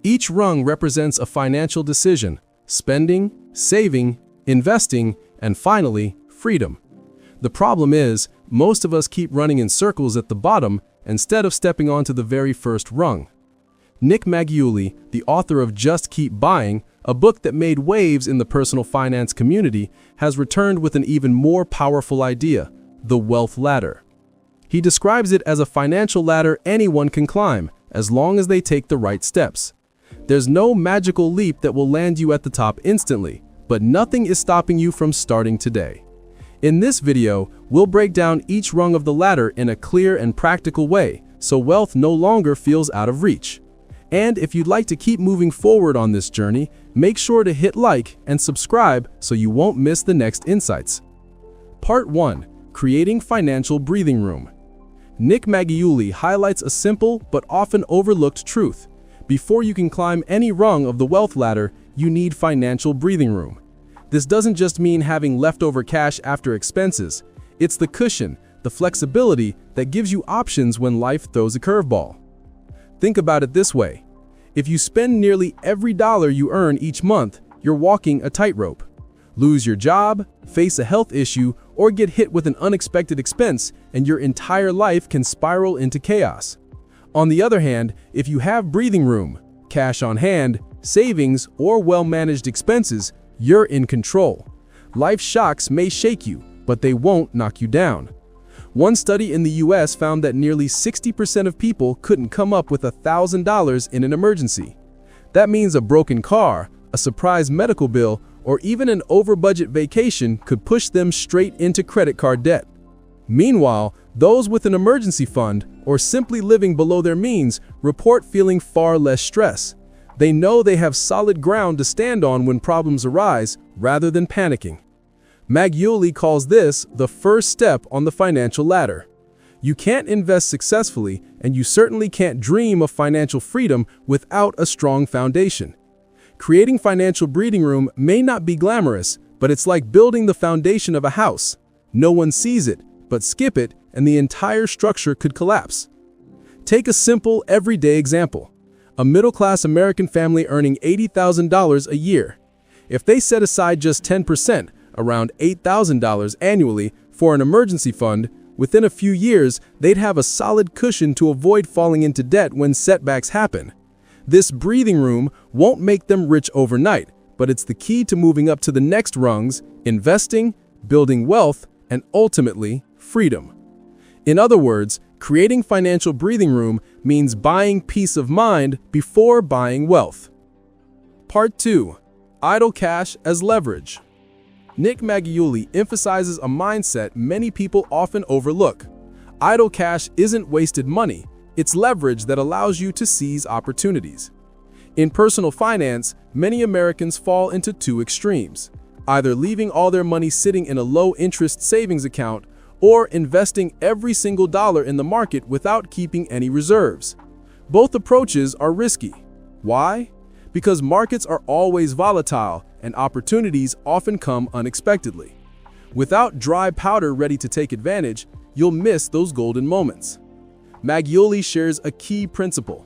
Each rung represents a financial decision: spending, saving, investing, and finally, freedom. The problem is, most of us keep running in circles at the bottom instead of stepping onto the very first rung. Nick Maggiulli, the author of Just Keep Buying, a book that made waves in the personal finance community, has returned with an even more powerful idea: the wealth ladder. He describes it as a financial ladder anyone can climb, as long as they take the right steps. There's no magical leap that will land you at the top instantly, but nothing is stopping you from starting today. In this video, we'll break down each rung of the ladder in a clear and practical way, so wealth no longer feels out of reach. And if you'd like to keep moving forward on this journey, make sure to hit like and subscribe so you won't miss the next insights. Part 1. Creating Financial Breathing Room. Nick Maggiulli highlights a simple but often overlooked truth. Before you can climb any rung of the wealth ladder, you need financial breathing room. This doesn't just mean having leftover cash after expenses. It's the cushion, the flexibility that gives you options when life throws a curveball. Think about it this way. If you spend nearly every dollar you earn each month, you're walking a tightrope. Lose your job, face a health issue, or get hit with an unexpected expense, and your entire life can spiral into chaos. On the other hand, if you have breathing room, cash on hand, savings, or well-managed expenses, you're in control. Life shocks may shake you, but they won't knock you down. One study in the US found that nearly 60% of people couldn't come up with $1,000 in an emergency. That means a broken car, a surprise medical bill, or even an over-budget vacation could push them straight into credit card debt. Meanwhile, those with an emergency fund or simply living below their means report feeling far less stress. They know they have solid ground to stand on when problems arise, rather than panicking. Maggiulli calls this the first step on the financial ladder. You can't invest successfully, and you certainly can't dream of financial freedom without a strong foundation. Creating financial breathing room may not be glamorous, but it's like building the foundation of a house. No one sees it, but skip it, and the entire structure could collapse. Take a simple, everyday example. A middle-class American family earning $80,000 a year. If they set aside just 10%, around $8,000 annually, for an emergency fund, within a few years, they'd have a solid cushion to avoid falling into debt when setbacks happen. This breathing room won't make them rich overnight, but it's the key to moving up to the next rungs: investing, building wealth, and ultimately, freedom. In other words, creating financial breathing room means buying peace of mind before buying wealth. Part 2. Idle cash as leverage. Nick Maggiulli emphasizes a mindset many people often overlook. Idle cash isn't wasted money, it's leverage that allows you to seize opportunities. In personal finance, many Americans fall into two extremes: either leaving all their money sitting in a low-interest savings account or investing every single dollar in the market without keeping any reserves. Both approaches are risky. Why? Because markets are always volatile and opportunities often come unexpectedly. Without dry powder ready to take advantage, you'll miss those golden moments. Maggiulli shares a key principle: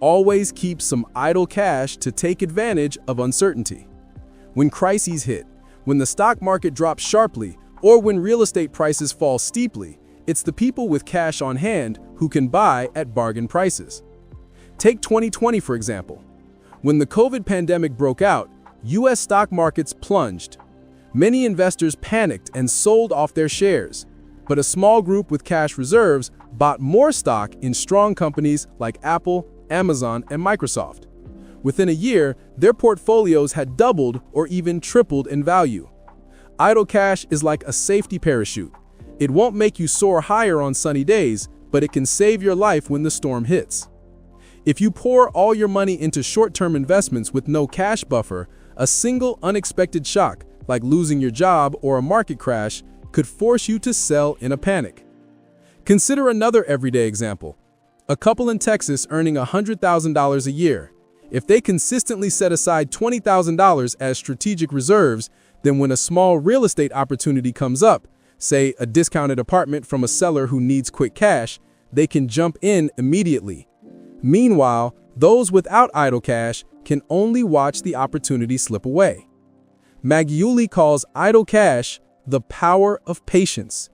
always keep some idle cash to take advantage of uncertainty. When crises hit, when the stock market drops sharply, or when real estate prices fall steeply, it's the people with cash on hand who can buy at bargain prices. Take 2020 for example. When the COVID pandemic broke out, US stock markets plunged. Many investors panicked and sold off their shares, but a small group with cash reserves bought more stock in strong companies like Apple, Amazon, and Microsoft. Within a year, their portfolios had doubled or even tripled in value. Idle cash is like a safety parachute. It won't make you soar higher on sunny days, but it can save your life when the storm hits. If you pour all your money into short-term investments with no cash buffer, a single unexpected shock, like losing your job or a market crash, could force you to sell in a panic. Consider another everyday example. A couple in Texas earning $100,000 a year. If they consistently set aside $20,000 as strategic reserves, then when a small real estate opportunity comes up, say a discounted apartment from a seller who needs quick cash, they can jump in immediately. Meanwhile, Those without idle cash can only watch the opportunity slip away. Maggiulli calls idle cash the power of patience.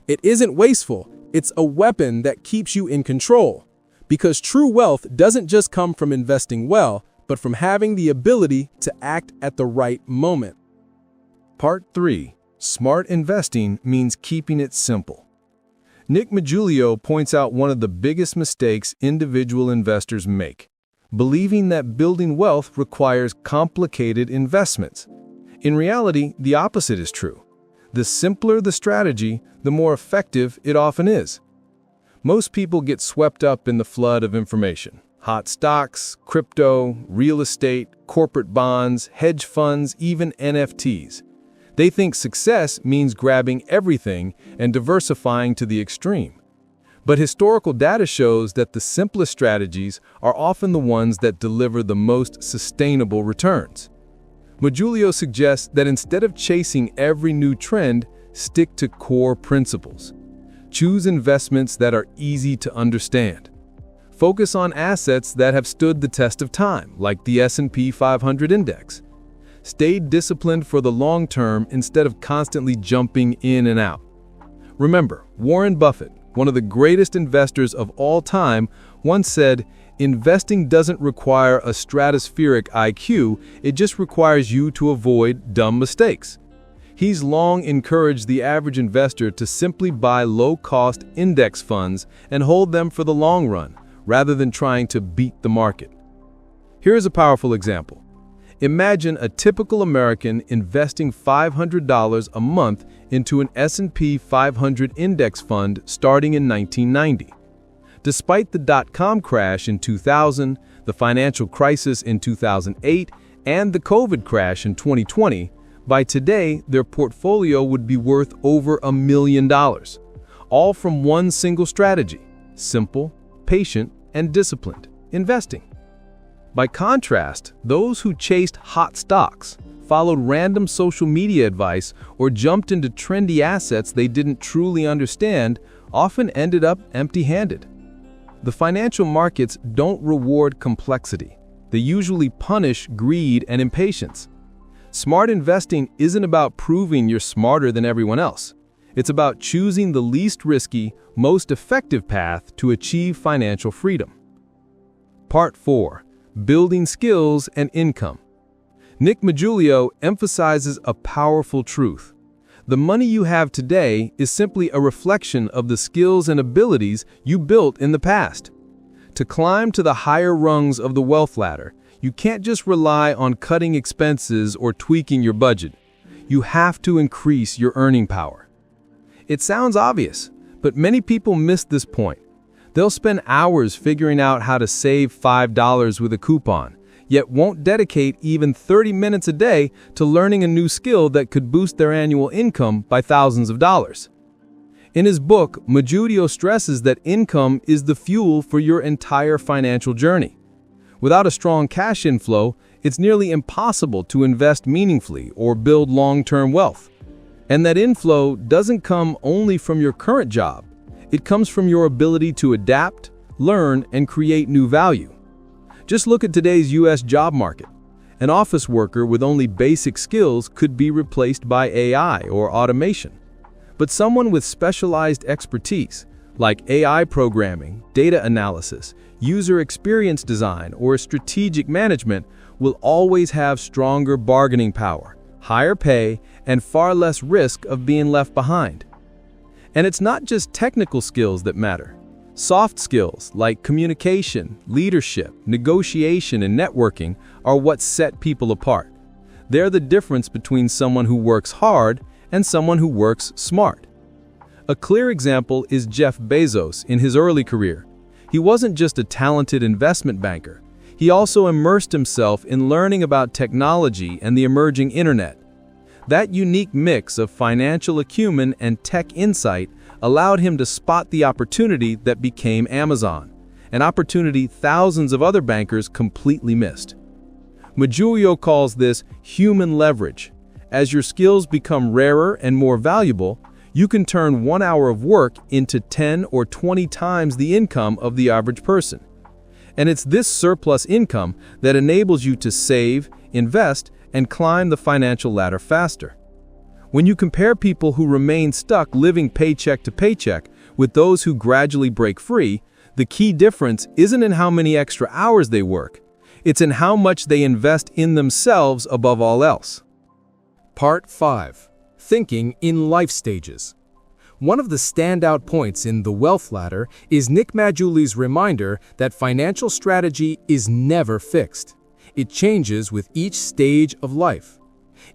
It isn't wasteful, it's a weapon that keeps you in control. Because true wealth doesn't just come from investing well, but from having the ability to act at the right moment. Part 3. Smart investing means keeping it simple. Nick Maggiulli points out one of the biggest mistakes individual investors make, believing that building wealth requires complicated investments. In reality, the opposite is true. The simpler the strategy, the more effective it often is. Most people get swept up in the flood of information. Hot stocks, crypto, real estate, corporate bonds, hedge funds, even NFTs. They think success means grabbing everything and diversifying to the extreme. But historical data shows that the simplest strategies are often the ones that deliver the most sustainable returns. Maggiulli suggests that instead of chasing every new trend, stick to core principles. Choose investments that are easy to understand. Focus on assets that have stood the test of time, like the S&P 500 index. Stay disciplined for the long term instead of constantly jumping in and out. Remember, Warren Buffett, one of the greatest investors of all time, once said, "Investing doesn't require a stratospheric IQ, it just requires you to avoid dumb mistakes." He's long encouraged the average investor to simply buy low-cost index funds and hold them for the long run, rather than trying to beat the market. Here's a powerful example. Imagine a typical American investing $500 a month into an S&P 500 index fund starting in 1990. Despite the dot-com crash in 2000, the financial crisis in 2008, and the COVID crash in 2020, by today their portfolio would be worth over $1 million, all from one single strategy: simple, patient, and disciplined investing. By contrast, those who chased hot stocks, followed random social media advice, or jumped into trendy assets they didn't truly understand often ended up empty-handed. The financial markets don't reward complexity. They usually punish greed and impatience. Smart investing isn't about proving you're smarter than everyone else. It's about choosing the least risky, most effective path to achieve financial freedom. Part 4. Building skills and income. Nick Maggiulli emphasizes a powerful truth. The money you have today is simply a reflection of the skills and abilities you built in the past. To climb to the higher rungs of the wealth ladder, you can't just rely on cutting expenses or tweaking your budget. You have to increase your earning power. It sounds obvious, but many people miss this point. They'll spend hours figuring out how to save $5 with a coupon, yet won't dedicate even 30 minutes a day to learning a new skill that could boost their annual income by thousands of dollars. In his book, Maggiulli stresses that income is the fuel for your entire financial journey. Without a strong cash inflow, it's nearly impossible to invest meaningfully or build long-term wealth. And that inflow doesn't come only from your current job. It comes from your ability to adapt, learn, and create new value. Just look at today's U.S. job market. An office worker with only basic skills could be replaced by AI or automation. But someone with specialized expertise, like AI programming, data analysis, user experience design, or strategic management, will always have stronger bargaining power, higher pay, and far less risk of being left behind. And it's not just technical skills that matter. Soft skills like communication, leadership, negotiation, and networking are what set people apart. They're the difference between someone who works hard and someone who works smart. A clear example is Jeff Bezos in his early career. He wasn't just a talented investment banker. He also immersed himself in learning about technology and the emerging internet. That unique mix of financial acumen and tech insight allowed him to spot the opportunity that became Amazon, an opportunity thousands of other bankers completely missed. Maggiulli calls this human leverage. As your skills become rarer and more valuable, you can turn 1 hour of work into 10 or 20 times the income of the average person. And it's this surplus income that enables you to save, invest, and climb the financial ladder faster. When you compare people who remain stuck living paycheck to paycheck with those who gradually break free, the key difference isn't in how many extra hours they work. It's in how much they invest in themselves above all else. Part 5. Thinking in Life Stages. One of the standout points in The Wealth Ladder is Nick Maggiulli's reminder that financial strategy is never fixed. It changes with each stage of life.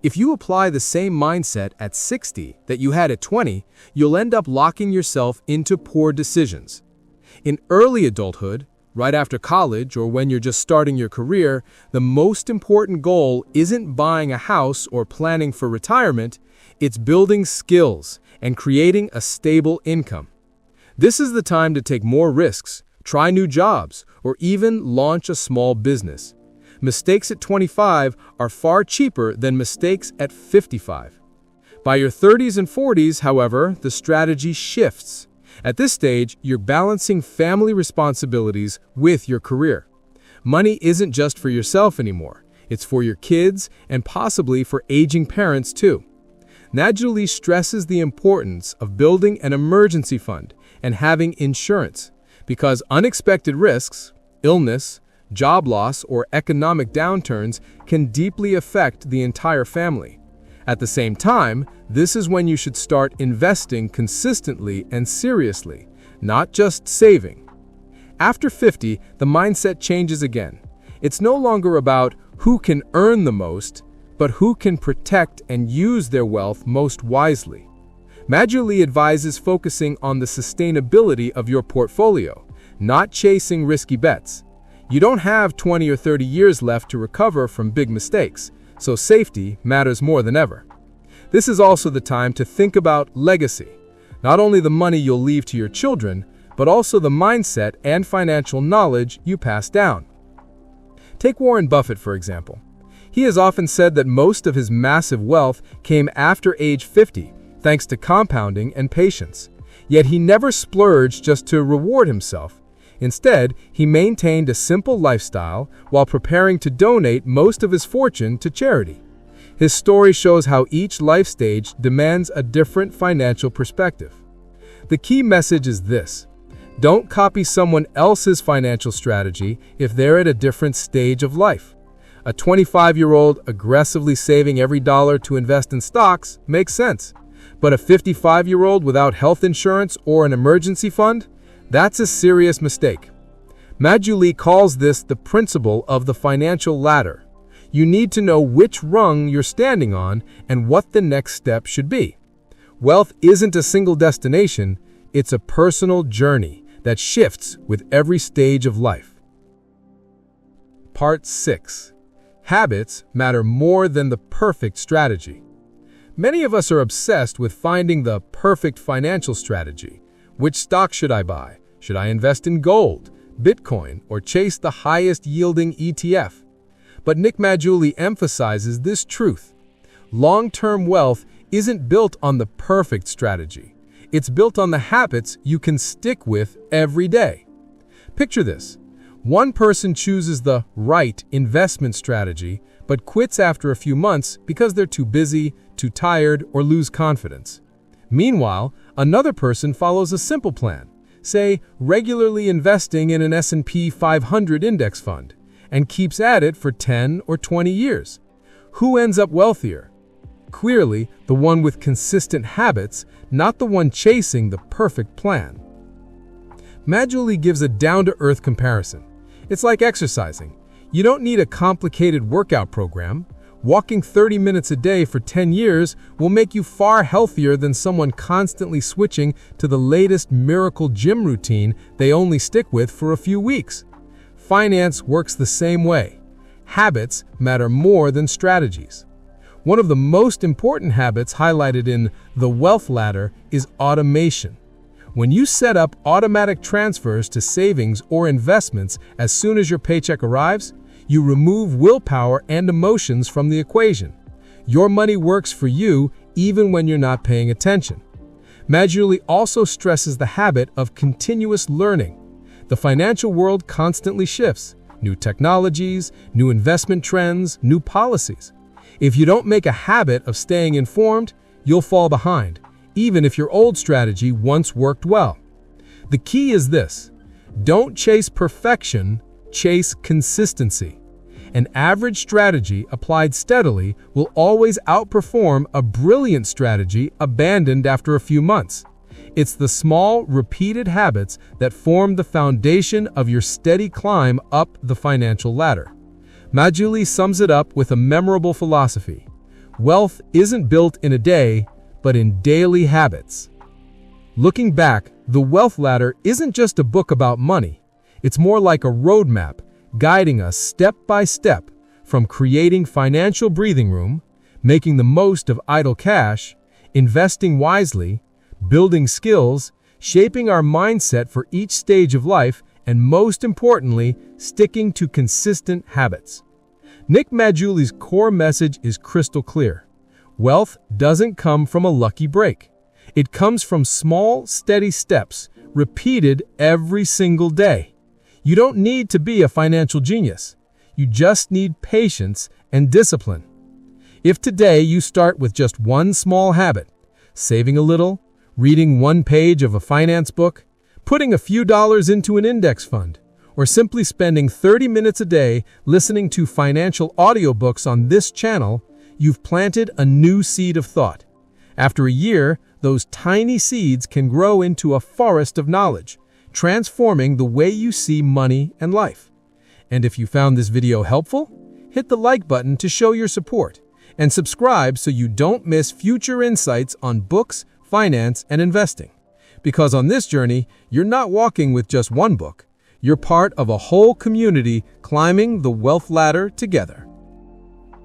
If you apply the same mindset at 60 that you had at 20, you'll end up locking yourself into poor decisions. In early adulthood, right after college or when you're just starting your career, the most important goal isn't buying a house or planning for retirement, it's building skills and creating a stable income. This is the time to take more risks, try new jobs, or even launch a small business. Mistakes at 25 are far cheaper than mistakes at 55. By your 30s and 40s, however, the strategy shifts. At this stage, you're balancing family responsibilities with your career. Money isn't just for yourself anymore. It's for your kids and possibly for aging parents too. Maggiulli stresses the importance of building an emergency fund and having insurance because unexpected risks, illness, job loss, or economic downturns can deeply affect the entire family. At the same time, this is when you should start investing consistently and seriously, not just saving. After 50, the mindset changes again. It's no longer about who can earn the most, but who can protect and use their wealth most wisely. Maggiulli advises focusing on the sustainability of your portfolio, not chasing risky bets. You don't have 20 or 30 years left to recover from big mistakes, so safety matters more than ever. This is also the time to think about legacy, not only the money you'll leave to your children, but also the mindset and financial knowledge you pass down. Take Warren Buffett, for example. He has often said that most of his massive wealth came after age 50, thanks to compounding and patience. Yet he never splurged just to reward himself. Instead, he maintained a simple lifestyle while preparing to donate most of his fortune to charity. His story shows how each life stage demands a different financial perspective. The key message is this: don't copy someone else's financial strategy if they're at a different stage of life. A 25-year-old aggressively saving every dollar to invest in stocks makes sense, but a 55-year-old without health insurance or an emergency fund? That's a serious mistake. Maggiulli calls this the principle of the financial ladder. You need to know which rung you're standing on and what the next step should be. Wealth isn't a single destination, it's a personal journey that shifts with every stage of life. Part 6. Habits matter more than the perfect strategy. Many of us are obsessed with finding the perfect financial strategy. Which stock should I buy? Should I invest in gold, Bitcoin, or chase the highest yielding ETF? But Nick Maggiulli emphasizes this truth. Long-term wealth isn't built on the perfect strategy. It's built on the habits you can stick with every day. Picture this. One person chooses the right investment strategy, but quits after a few months because they're too busy, too tired, or lose confidence. Meanwhile, another person follows a simple plan, say regularly investing in an S&P 500 index fund, and keeps at it for 10 or 20 years. Who ends up wealthier? Clearly, the one with consistent habits, not the one chasing the perfect plan. Maggiulli gives a down-to-earth comparison. It's like exercising. You don't need a complicated workout program. Walking 30 minutes a day for 10 years will make you far healthier than someone constantly switching to the latest miracle gym routine they only stick with for a few weeks. Finance works the same way. Habits matter more than strategies. One of the most important habits highlighted in The Wealth Ladder is automation. When you set up automatic transfers to savings or investments as soon as your paycheck arrives, you remove willpower and emotions from the equation. Your money works for you even when you're not paying attention. Maggiulli also stresses the habit of continuous learning. The financial world constantly shifts. New technologies, new investment trends, new policies. If you don't make a habit of staying informed, you'll fall behind, even if your old strategy once worked well. The key is this: don't chase perfection, chase consistency. An average strategy applied steadily will always outperform a brilliant strategy abandoned after a few months. It's the small, repeated habits that form the foundation of your steady climb up the financial ladder. Maggiulli sums it up with a memorable philosophy: wealth isn't built in a day, but in daily habits. Looking back, The Wealth Ladder isn't just a book about money. It's more like a roadmap, guiding us step by step from creating financial breathing room, making the most of idle cash, investing wisely, building skills, shaping our mindset for each stage of life, and most importantly, sticking to consistent habits. Nick Maggiulli's core message is crystal clear. Wealth doesn't come from a lucky break. It comes from small, steady steps, repeated every single day. You don't need to be a financial genius. You just need patience and discipline. If today you start with just one small habit, saving a little, reading one page of a finance book, putting a few dollars into an index fund, or simply spending 30 minutes a day listening to financial audiobooks on this channel, you've planted a new seed of thought. After a year, those tiny seeds can grow into a forest of knowledge, transforming the way you see money and life. And if you found this video helpful, hit the like button to show your support, and subscribe so you don't miss future insights on books, finance, and investing. Because on this journey, you're not walking with just one book. You're part of a whole community climbing the wealth ladder together.